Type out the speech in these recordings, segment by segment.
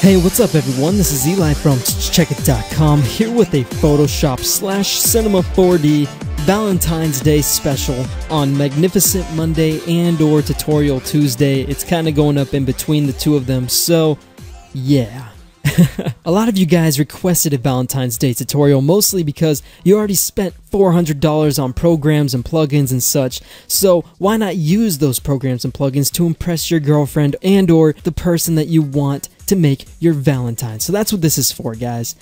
Hey, what's up everyone? This is Eli from checkit.com here with a Photoshop / Cinema 4D Valentine's Day special on Magnificent Monday and or Tutorial Tuesday. It's kind of going up in between the two of them, so yeah. A lot of you guys requested a Valentine's Day tutorial, mostly because you already spent $400 on programs and plugins and such, so why not use those programs and plugins to impress your girlfriend and or the person that you want to make your Valentine. So that's what this is for, guys.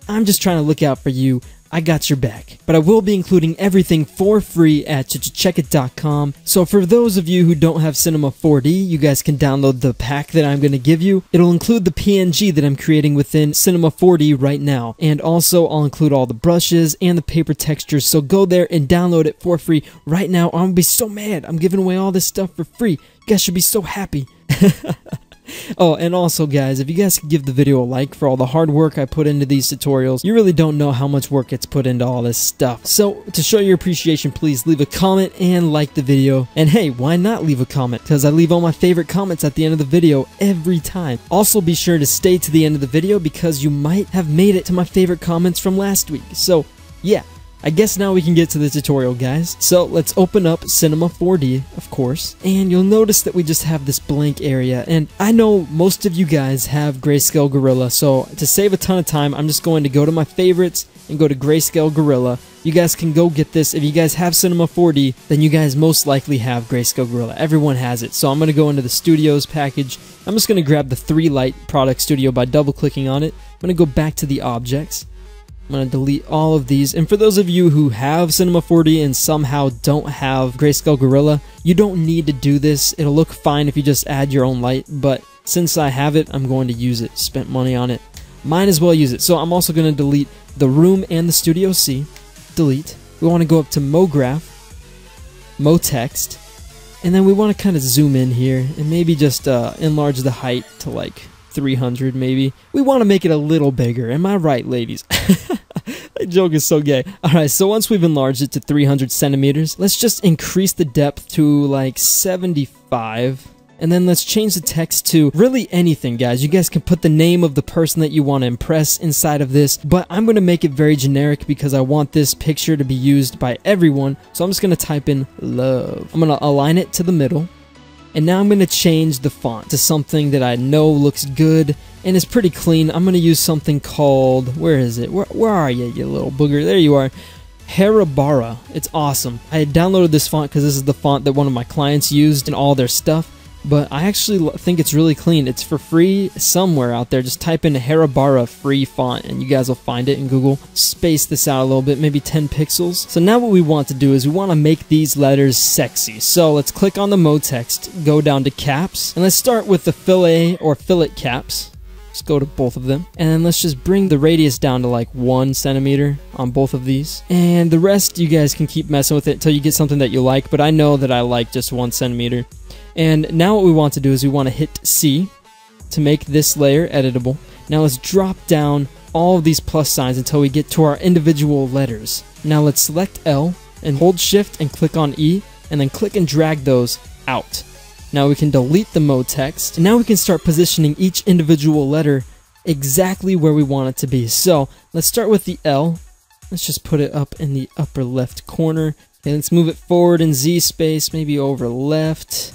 I'm just trying to look out for you. I got your back. But I will be including everything for free at checkit.com. So for those of you who don't have Cinema 4D, you guys can download the pack that I'm going to give you. It'll include the PNG that I'm creating within Cinema 4D right now. And also I'll include all the brushes and the paper textures. So go there and download it for free right now. I'm going to be so mad. I'm giving away all this stuff for free. You guys should be so happy. Oh, and also guys, if you guys could give the video a like for all the hard work I put into these tutorials, you really don't know how much work gets put into all this stuff. So, to show your appreciation, please leave a comment and like the video. And hey, why not leave a comment? Because I leave all my favorite comments at the end of the video every time. Also, be sure to stay to the end of the video because you might have made it to my favorite comments from last week. So, yeah. I guess now we can get to the tutorial, guys. So let's open up Cinema 4D, of course, and you'll notice that we just have this blank area, and I know most of you guys have Grayscale Gorilla, so to save a ton of time, I'm just going to go to my favorites and go to Grayscale Gorilla. You guys can go get this. If you guys have Cinema 4D, then you guys most likely have Grayscale Gorilla. Everyone has it. So I'm going to go into the Studios package. I'm just going to grab the 3-light product studio by double-clicking on it. I'm going to go back to the objects. I'm going to delete all of these, and for those of you who have Cinema 4D and somehow don't have Grayscale Gorilla, you don't need to do this. It'll look fine if you just add your own light, but since I have it, I'm going to use it. Spent money on it. Might as well use it. So I'm also going to delete the room and the Studio C. Delete. We want to go up to MoGraph, MoText, and then we want to kind of zoom in here and maybe just enlarge the height to like 300 maybe. We want to make it a little bigger. Am I right, ladies? That joke is so gay. Alright, so once we've enlarged it to 300 centimeters, let's just increase the depth to like 75. And then let's change the text to really anything, guys. You guys can put the name of the person that you want to impress inside of this, but I'm going to make it very generic because I want this picture to be used by everyone. So I'm just going to type in love. I'm going to align it to the middle. And now I'm going to change the font to something that I know looks good and is pretty clean. I'm going to use something called, where is it? Where are you, you little booger? There you are. Haribara. It's awesome. I had downloaded this font because this is the font that one of my clients used in all their stuff. But I actually think it's really clean. It's for free somewhere out there. Just type in Haribara free font and you guys will find it in Google. Space this out a little bit, maybe 10 pixels. So now what we want to do is we want to make these letters sexy. So let's click on the MoText, go down to caps, and let's start with the fillet or fillet caps. Let's go to both of them. And then let's just bring the radius down to like 1 centimeter on both of these. And the rest you guys can keep messing with it until you get something that you like, but I know that I like just 1 centimeter. And now what we want to do is we want to hit C to make this layer editable. Now let's drop down all of these plus signs until we get to our individual letters. Now let's select L and hold shift and click on E and then click and drag those out. Now we can delete the MoText and now we can start positioning each individual letter exactly where we want it to be. So let's start with the L. Let's just put it up in the upper left corner. Okay, let's move it forward in Z space, maybe over left.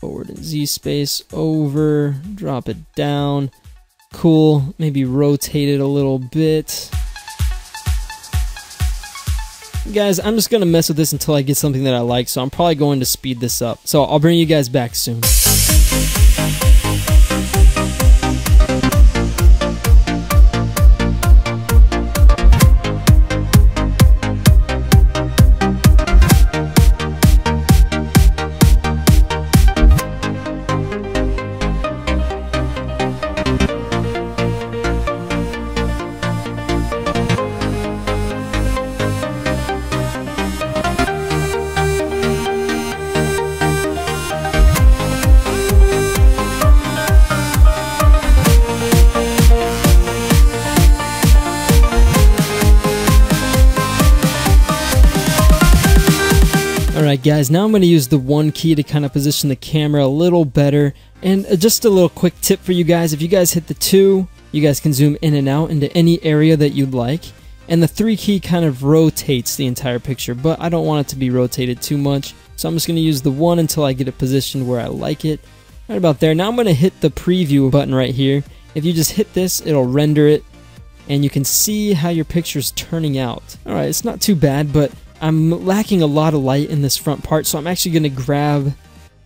Forward in Z space, over, drop it down. Cool, maybe rotate it a little bit. Guys, I'm just going to mess with this until I get something that I like, so I'm probably going to speed this up. So I'll bring you guys back soon. Alright guys, now I'm going to use the 1 key to kind of position the camera a little better. And just a little quick tip for you guys, if you guys hit the 2, you guys can zoom in and out into any area that you'd like. And the 3 key kind of rotates the entire picture, but I don't want it to be rotated too much. So I'm just going to use the 1 until I get it positioned where I like it. Right about there. Now I'm going to hit the preview button right here. If you just hit this, it'll render it. And you can see how your picture's turning out. Alright, it's not too bad, but I'm lacking a lot of light in this front part, so I'm actually going to grab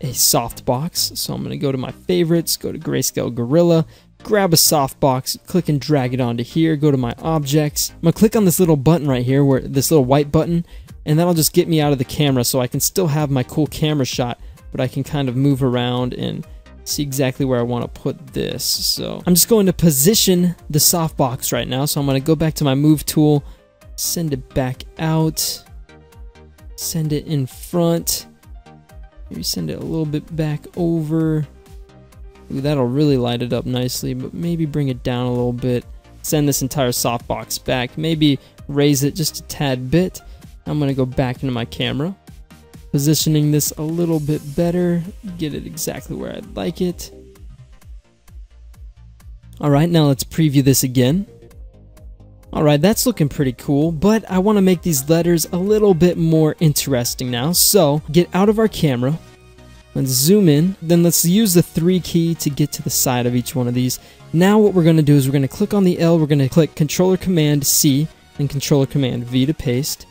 a softbox. So I'm going to go to my favorites, go to Grayscale Gorilla, grab a softbox, click and drag it onto here, go to my objects. I'm going to click on this little button right here, where this little white button, and that'll just get me out of the camera so I can still have my cool camera shot, but I can kind of move around and see exactly where I want to put this. So I'm just going to position the softbox right now. So I'm going to go back to my move tool, send it back out, send it in front, maybe send it a little bit back over. Ooh, that'll really light it up nicely, but maybe bring it down a little bit. Send this entire softbox back, maybe raise it just a tad bit. I'm going to go back into my camera, positioning this a little bit better, get it exactly where I'd like it. Alright, now let's preview this again. Alright, that's looking pretty cool, but I want to make these letters a little bit more interesting now. So, get out of our camera, let's zoom in, then let's use the 3 key to get to the side of each one of these. Now what we're going to do is we're going to click on the L, we're going to click Controller Command C, and Controller Command V to paste.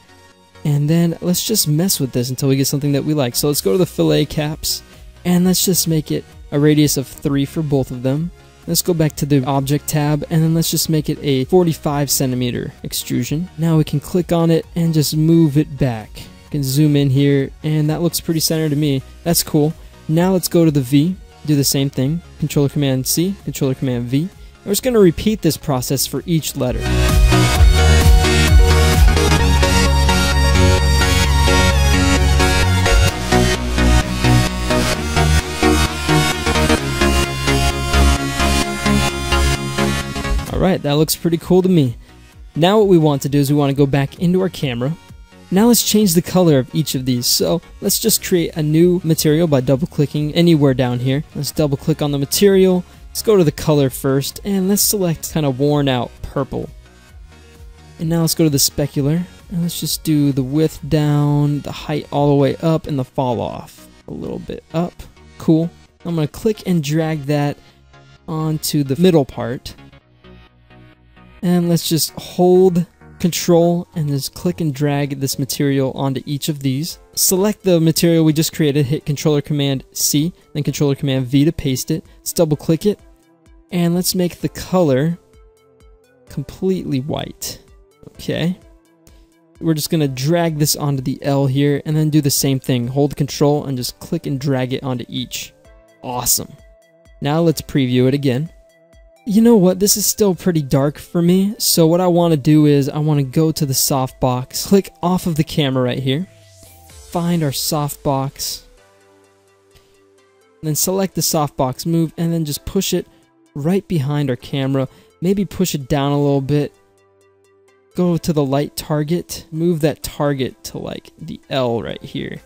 And then let's just mess with this until we get something that we like. So let's go to the fillet caps, and let's just make it a radius of 3 for both of them. Let's go back to the object tab, and then let's just make it a 45 centimeter extrusion. Now we can click on it and just move it back. You can zoom in here, and that looks pretty centered to me. That's cool. Now let's go to the V, do the same thing. Controller Command C, Controller Command V. And we're just going to repeat this process for each letter. Alright, that looks pretty cool to me. Now what we want to do is we want to go back into our camera. Now let's change the color of each of these. So let's just create a new material by double clicking anywhere down here. Let's double click on the material. Let's go to the color first, and let's select kind of worn out purple. And now let's go to the specular, and let's just do the width down, the height all the way up, and the fall off a little bit up. Cool. I'm going to click and drag that onto the middle part. And let's just hold Control and just click and drag this material onto each of these. Select the material we just created, hit Controller Command C, then Controller Command V to paste it. Let's double click it, and let's make the color completely white. Okay. We're just going to drag this onto the L here, and then do the same thing. Hold Control and just click and drag it onto each. Awesome. Now let's preview it again. You know what, this is still pretty dark for me, so what I want to do is I want to go to the softbox, click off of the camera right here, find our softbox, then select the softbox move, and then just push it right behind our camera, maybe push it down a little bit, go to the light target, move that target to like the L right here.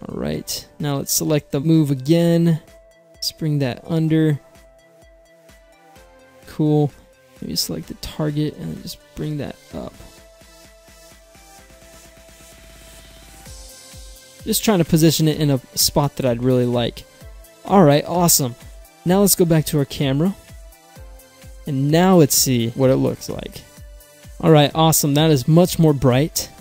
Alright, now let's select the move again, let's bring that under. Cool. Maybe select the target and just bring that up. Just trying to position it in a spot that I'd really like. Alright, awesome. Now let's go back to our camera. And now let's see what it looks like. Alright, awesome. That is much more bright.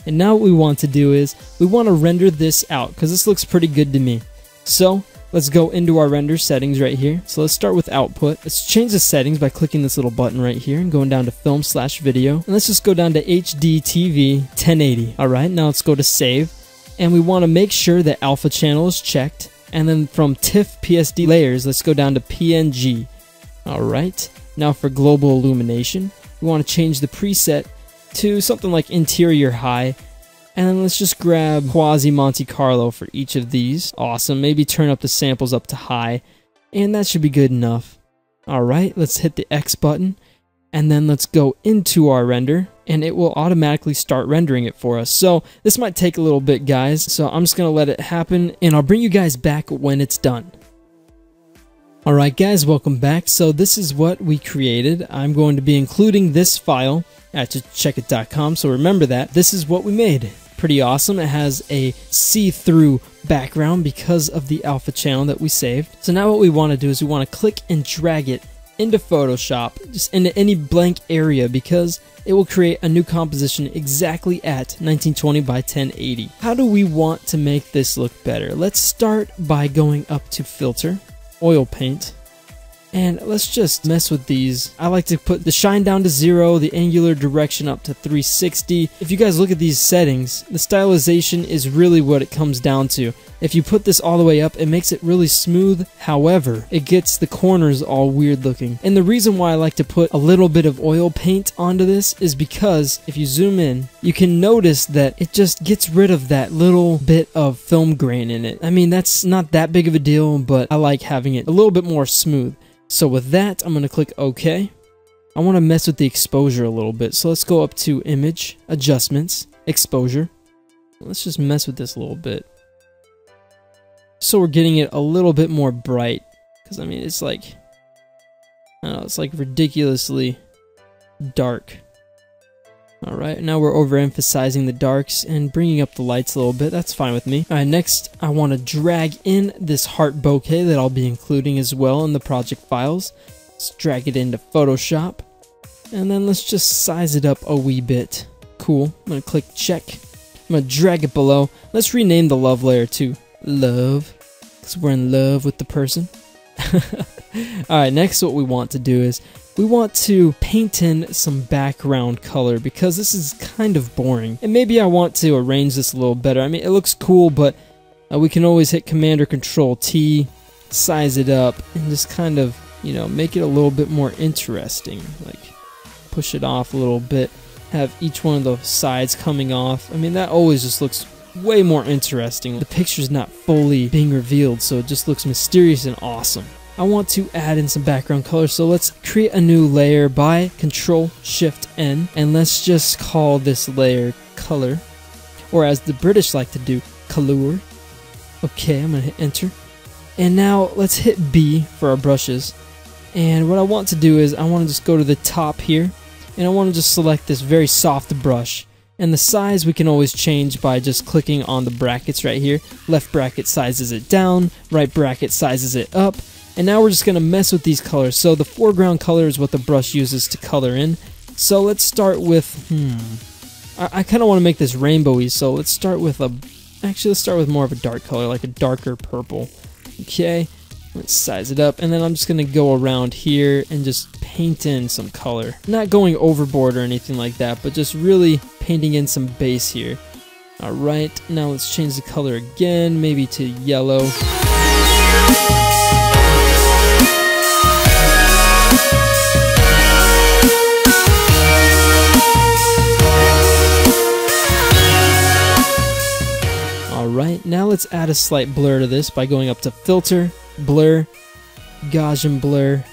And now what we want to do is we want to render this out because this looks pretty good to me. So let's go into our render settings right here. So let's start with output. Let's change the settings by clicking this little button right here and going down to film/video. And let's just go down to HD TV 1080. Alright, now let's go to save. And we want to make sure that alpha channel is checked. And then from TIFF PSD layers, let's go down to PNG. Alright, now for global illumination, we want to change the preset to something like interior high. And then let's just grab Quasi Monte Carlo for each of these. Awesome. Maybe turn up the samples up to high. And that should be good enough. Alright, let's hit the X button. and then let's go into our render, and it will automatically start rendering it for us. So this might take a little bit, guys, so I'm just gonna let it happen, and I'll bring you guys back when it's done. Alright guys, welcome back. So this is what we created. I'm going to be including this file at checkit.com, so remember that. This is what we made. Pretty awesome. It has a see-through background because of the alpha channel that we saved. So now what we want to do is we want to click and drag it into Photoshop, just into any blank area, because it will create a new composition exactly at 1920 by 1080. How do we want to make this look better? Let's start by going up to Filter, Oil Paint, and let's just mess with these. I like to put the shine down to 0, the angular direction up to 360. If you guys look at these settings, the stylization is really what it comes down to. If you put this all the way up, it makes it really smooth. However, it gets the corners all weird looking. And the reason why I like to put a little bit of oil paint onto this is because if you zoom in, you can notice that it just gets rid of that little bit of film grain in it. I mean, that's not that big of a deal, but I like having it a little bit more smooth. So with that, I'm going to click OK. I want to mess with the exposure a little bit. So let's go up to Image, Adjustments, Exposure. Let's just mess with this a little bit. So we're getting it a little bit more bright. Because I mean, it's like, I don't know, it's like ridiculously dark. Alright, now we're overemphasizing the darks and bringing up the lights a little bit. That's fine with me. Alright, next I want to drag in this heart bokeh that I'll be including as well in the project files. Let's drag it into Photoshop. And then let's just size it up a wee bit. Cool. I'm going to click check. I'm going to drag it below. Let's rename the love layer to Love, because we're in love with the person. Alright, next what we want to do is we want to paint in some background color, because this is kind of boring. And maybe I want to arrange this a little better. I mean, it looks cool, but we can always hit Command or Control T, size it up, and just kind of, you know, make it a little bit more interesting. Like, push it off a little bit, have each one of the sides coming off. I mean, that always just looks way more interesting. The picture's not fully being revealed, so it just looks mysterious and awesome. I want to add in some background color, so let's create a new layer by Control-Shift-N, and let's just call this layer Color, or as the British like to do, Colour. Okay, I'm going to hit Enter. And now let's hit B for our brushes. And what I want to do is I want to just go to the top here, and I want to just select this very soft brush. And the size we can always change by just clicking on the brackets right here. Left bracket sizes it down, right bracket sizes it up. And now we're just going to mess with these colors. So the foreground color is what the brush uses to color in. So let's start with, I kind of want to make this rainbowy, so let's start with actually let's start with more of a dark color, like a darker purple. Okay, let's size it up, and then I'm just going to go around here and just paint in some color. Not going overboard or anything like that, but just really painting in some base here. Alright, now let's change the color again, maybe to yellow. Alright, now let's add a slight blur to this by going up to Filter, Blur, Gaussian Blur.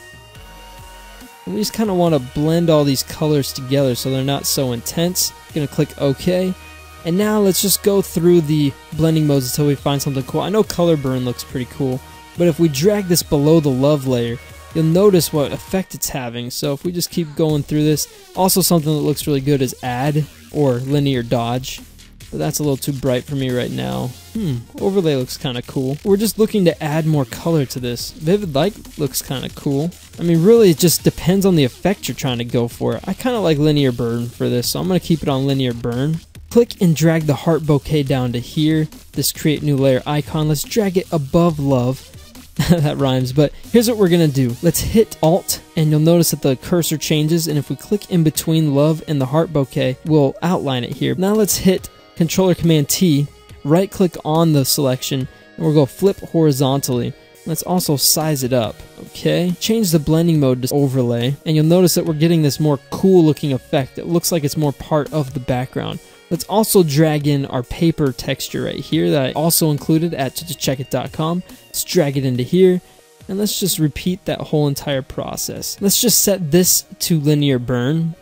And we just kind of want to blend all these colors together so they're not so intense. Gonna click OK. And now let's just go through the blending modes until we find something cool. I know Color Burn looks pretty cool, but if we drag this below the love layer, you'll notice what effect it's having. So if we just keep going through this, also something that looks really good is Add or Linear Dodge. But that's a little too bright for me right now. Overlay looks kind of cool. We're just looking to add more color to this. Vivid Light looks kind of cool. I mean, really, it just depends on the effect you're trying to go for. I kind of like Linear Burn for this, so I'm going to keep it on Linear Burn. Click and drag the heart bokeh down to here. This create new layer icon. Let's drag it above love. That rhymes, but here's what we're going to do. Let's hit Alt, and you'll notice that the cursor changes, and if we click in between love and the heart bokeh, we'll outline it here. Now let's hit Controller Command T, right click on the selection, and we'll go flip horizontally. Let's also size it up, okay? Change the blending mode to overlay, and you'll notice that we're getting this more cool looking effect. It looks like it's more part of the background. Let's also drag in our paper texture right here that I also included at checkit.com. Let's drag it into here. And let's just repeat that whole entire process. Let's just set this to linear burn,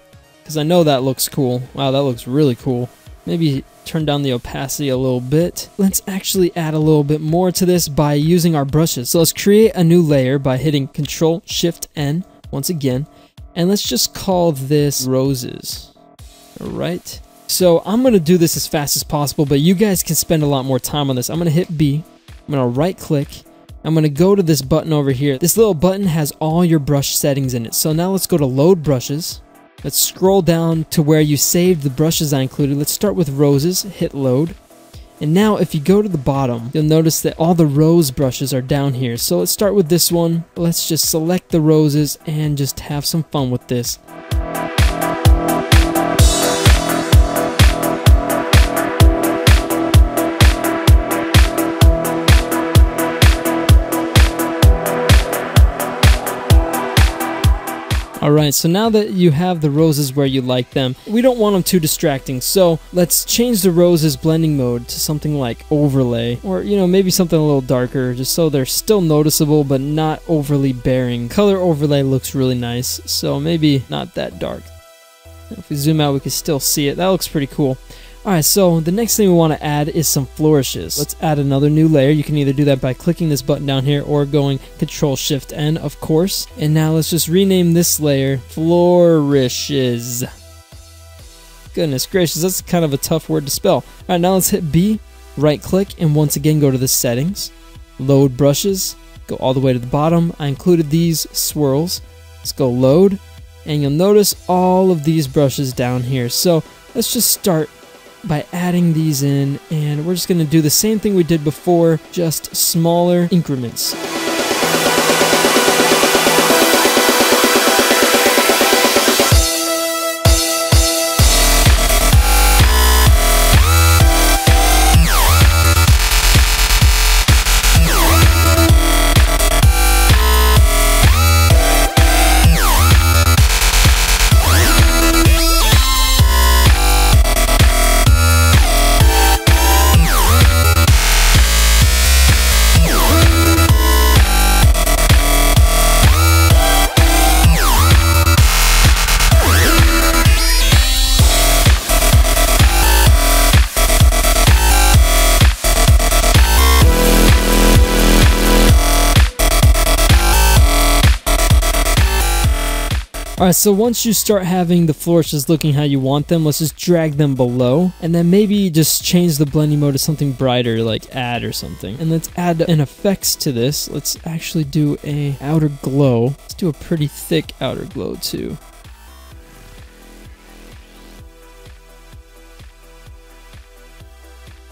because I know that looks cool. Wow, that looks really cool. Maybe turn down the opacity a little bit. Let's actually add a little bit more to this by using our brushes. So let's create a new layer by hitting Control-Shift-N once again. And let's just call this Roses. Alright. So I'm going to do this as fast as possible, but you guys can spend a lot more time on this. I'm going to hit B. I'm going to right click. I'm going to go to this button over here. This little button has all your brush settings in it. So now let's go to Load Brushes. Let's scroll down to where you saved the brushes I included. Let's start with Roses, hit Load. And now if you go to the bottom, you'll notice that all the rose brushes are down here. So let's start with this one. Let's just select the roses and just have some fun with this. Alright, so now that you have the roses where you like them, we don't want them too distracting, so let's change the roses blending mode to something like overlay, or maybe something a little darker, just so they're still noticeable but not overly bearing. Color overlay looks really nice, so maybe not that dark. If we zoom out we can still see it. That looks pretty cool. Alright, so the next thing we want to add is some flourishes. Let's add another new layer. You can either do that by clicking this button down here or going Control-Shift-N, of course. And now let's just rename this layer Flourishes. Goodness gracious, that's kind of a tough word to spell. Alright, now let's hit B, right click, and once again go to the settings. Load brushes, go all the way to the bottom. I included these swirls. Let's go load, and you'll notice all of these brushes down here. So let's just start by adding these in, and we're just going to do the same thing we did before, just smaller increments. Alright, so once you start having the flourishes looking how you want them, let's just drag them below, and then maybe just change the blending mode to something brighter, like add or something. And let's add an effects to this. Let's actually do a outer glow. Let's do a pretty thick outer glow too.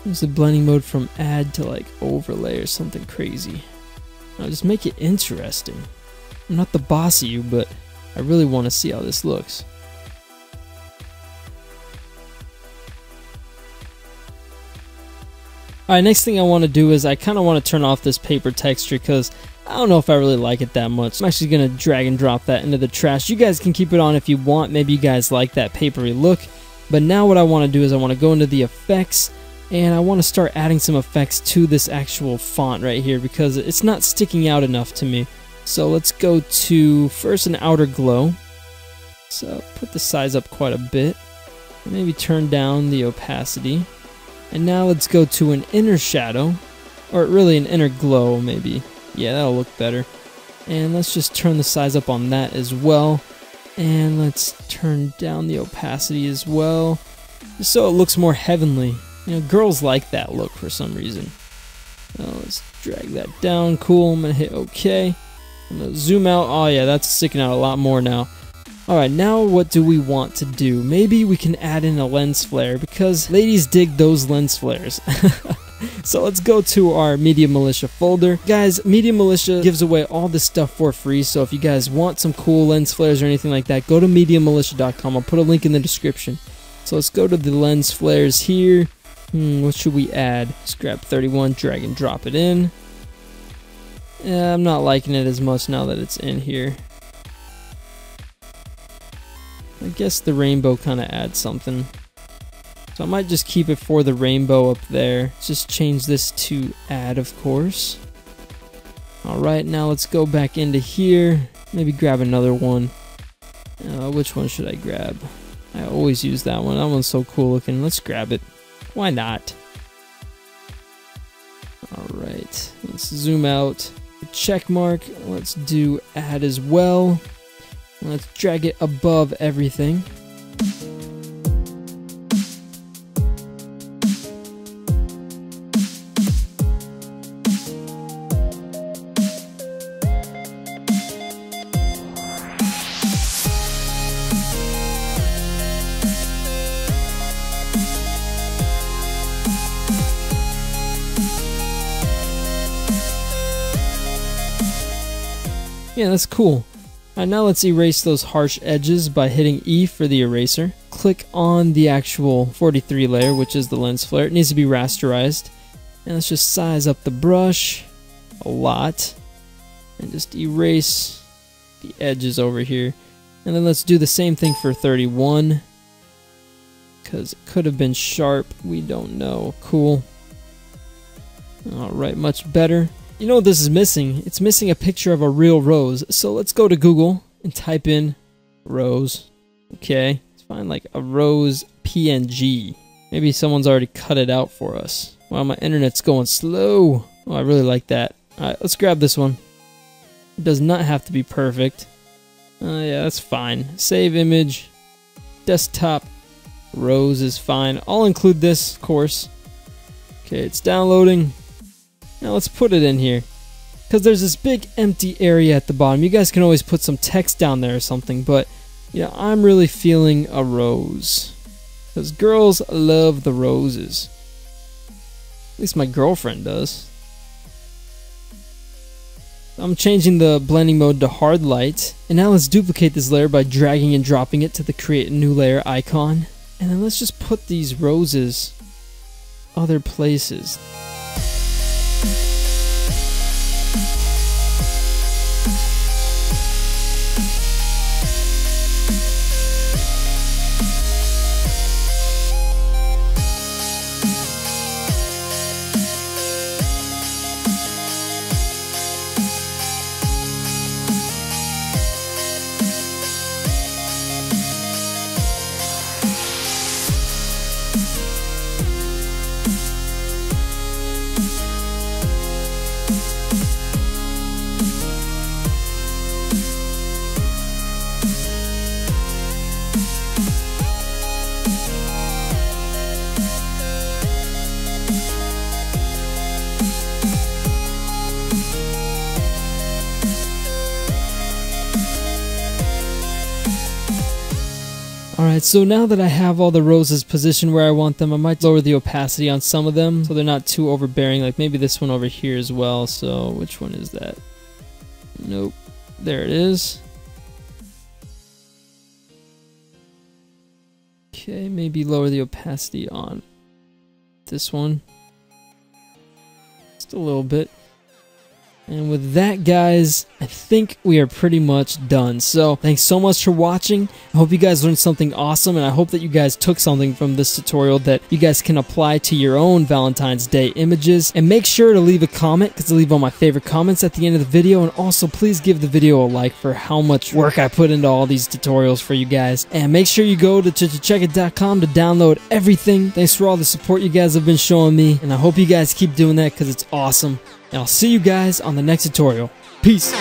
Use the blending mode from add to like overlay or something crazy. Now just make it interesting. I'm not the boss of you, but I really want to see how this looks. Alright, next thing I want to do is I kind of want to turn off this paper texture because I don't know if I really like it that much. I'm actually going to drag and drop that into the trash. You guys can keep it on if you want. Maybe you guys like that papery look. But now what I want to do is I want to go into the effects, and I want to start adding some effects to this actual font right here because it's not sticking out enough to me. So let's go to first an outer glow. So put the size up quite a bit. Maybe turn down the opacity. And now let's go to an inner shadow, or really an inner glow maybe. Yeah, that'll look better. And let's just turn the size up on that as well. And let's turn down the opacity as well, just so it looks more heavenly. Girls like that look for some reason. Now let's drag that down. Cool. I'm gonna hit OK. I'm gonna zoom out. Oh yeah, that's sticking out a lot more now. Alright, now what do we want to do? Maybe we can add in a lens flare because ladies dig those lens flares. So let's go to our MediaMilitia folder. Guys, MediaMilitia gives away all this stuff for free, so if you guys want some cool lens flares or anything like that, go to MediaMilitia.com. I'll put a link in the description. So let's go to the lens flares here. What should we add? Just grab 31, drag and drop it in. Yeah, I'm not liking it as much now that it's in here. I guess the rainbow kind of adds something. So I might just keep it for the rainbow up there. Just change this to add, of course. Alright, now let's go back into here. Maybe grab another one. Which one should I grab? I always use that one. That one's so cool looking. Let's grab it. Why not? Alright, let's zoom out. Check mark. Let's do add as well. Let's drag it above everything. Yeah, that's cool. Alright, now let's erase those harsh edges by hitting E for the eraser. Click on the actual 43 layer, which is the lens flare. It needs to be rasterized. And let's just size up the brush a lot. And just erase the edges over here. And then let's do the same thing for 31. Because it could have been sharp. We don't know. Cool. Alright, much better. You know what this is missing? It's missing a picture of a real rose. So let's go to Google and type in rose. Okay, let's find like a rose PNG. Maybe someone's already cut it out for us. Wow, my internet's going slow. Oh, I really like that. Alright, let's grab this one. It does not have to be perfect. Yeah, that's fine. Save image. Desktop. Rose is fine. I'll include this, of course. Okay, it's downloading. Now let's put it in here, because there's this big empty area at the bottom. You guys can always put some text down there or something, but yeah, I'm really feeling a rose, because girls love the roses. At least my girlfriend does. I'm changing the blending mode to hard light, and now let's duplicate this layer by dragging and dropping it to the create a new layer icon, and then let's just put these roses other places. Alright, so now that I have all the roses positioned where I want them, I might lower the opacity on some of them so they're not too overbearing, like maybe this one over here as well. So which one is that? Nope. There it is. Okay, maybe lower the opacity on this one. Just a little bit. And with that, guys, I think we are pretty much done. So thanks so much for watching. I hope you guys learned something awesome, and I hope that you guys took something from this tutorial that you guys can apply to your own Valentine's Day images. And make sure to leave a comment, because I leave all my favorite comments at the end of the video. And also, please give the video a like for how much work I put into all these tutorials for you guys. And make sure you go to checkit.com to download everything. Thanks for all the support you guys have been showing me, and I hope you guys keep doing that because it's awesome. And I'll see you guys on the next tutorial. Peace.